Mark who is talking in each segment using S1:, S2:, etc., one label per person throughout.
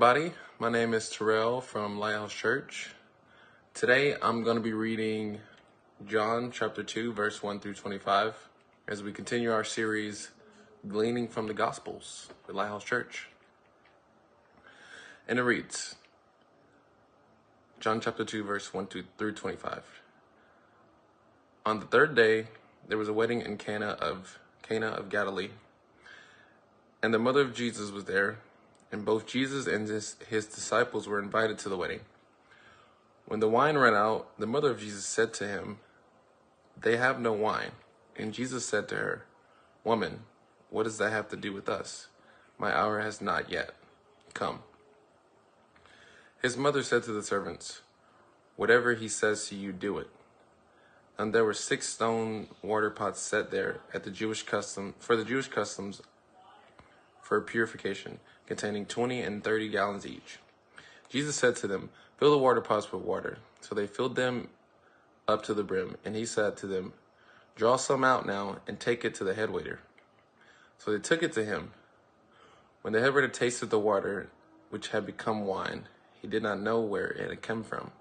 S1: everybody. My name is Terrell from Lighthouse Church. Today I'm going to be reading John chapter 2, verse 1 through 25 as we continue our series, Gleaning from the Gospels at Lighthouse Church. And it reads, John chapter 2, verse 1 through 25. On the third day, there was a wedding in Cana of Galilee, and the mother of Jesus was there, and both Jesus and his disciples were invited to the wedding. When the wine ran out, the mother of Jesus said to him, "They have no wine." And Jesus said to her, "Woman, what does that have to do with us? My hour has not yet come." His mother said to the servants, "Whatever he says to you, do it." And there were 6 stone water pots set there at the Jewish customs for purification, containing 20 and 30 gallons each. Jesus said to them, "Fill the water pots with water." So they filled them up to the brim, and he said to them, "Draw some out now and take it to the head waiter." So they took it to him. When the head waiter tasted the water, which had become wine, he did not know where it had come from.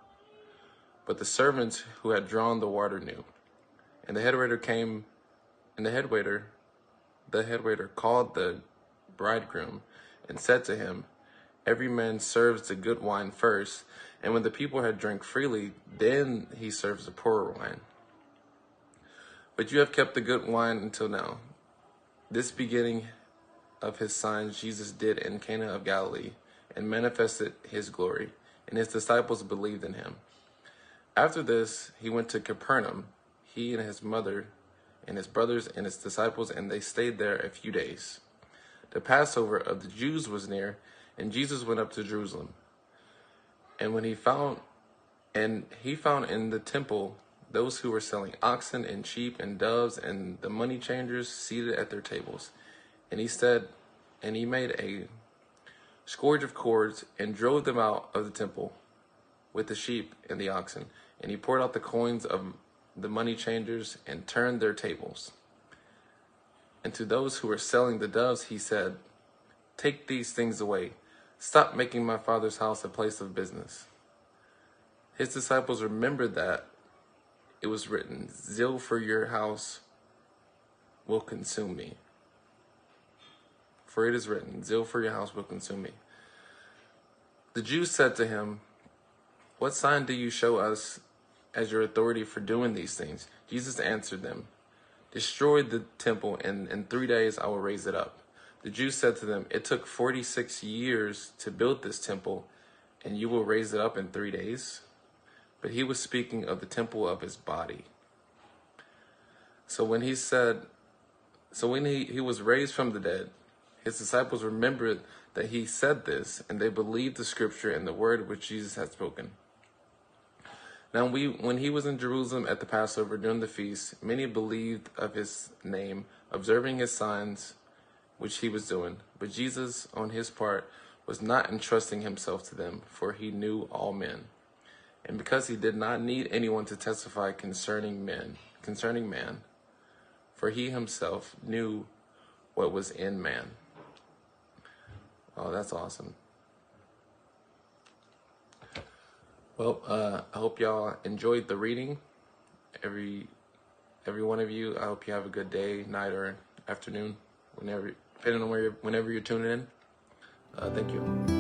S1: But the servants who had drawn the water knew. And the head waiter called the bridegroom and said to him, "Every man serves the good wine first, and when the people had drank freely, then he serves the poorer wine. But you have kept the good wine until now." This beginning of his signs Jesus did in Cana of Galilee, and manifested his glory, and his disciples believed in him. After this, he went to Capernaum, he and his mother, and his brothers and his disciples, and they stayed there a few days. The Passover of the Jews was near, and Jesus went up to Jerusalem. And he found in the temple those who were selling oxen and sheep and doves and the money changers seated at their tables. And he made a scourge of cords and drove them out of the temple with the sheep and the oxen. And he poured out the coins of the money changers and turned their tables. And to those who were selling the doves, he said, "Take these things away. Stop making my Father's house a place of business." His disciples remembered that it was written, "Zeal for your house will consume me." For it is written, "Zeal for your house will consume me." The Jews said to him, "What sign do you show us as your authority for doing these things?" Jesus answered them, "Destroy the temple, and in 3 days I will raise it up." The Jews said to them, "It took 46 years to build this temple, and you will raise it up in 3 days?" But he was speaking of the temple of his body. So when he was raised from the dead, his disciples remembered that he said this, and they believed the scripture and the word which Jesus had spoken. Now when he was in Jerusalem at the Passover during the feast, many believed of his name, observing his signs which he was doing. But Jesus, on his part, was not entrusting himself to them, for he knew all men. And because he did not need anyone to testify concerning man, for he himself knew what was in man. Oh, that's awesome. Well, I hope y'all enjoyed the reading. Every one of you, I hope you have a good day, night, or afternoon, depending on whenever you're tuning in. Thank you.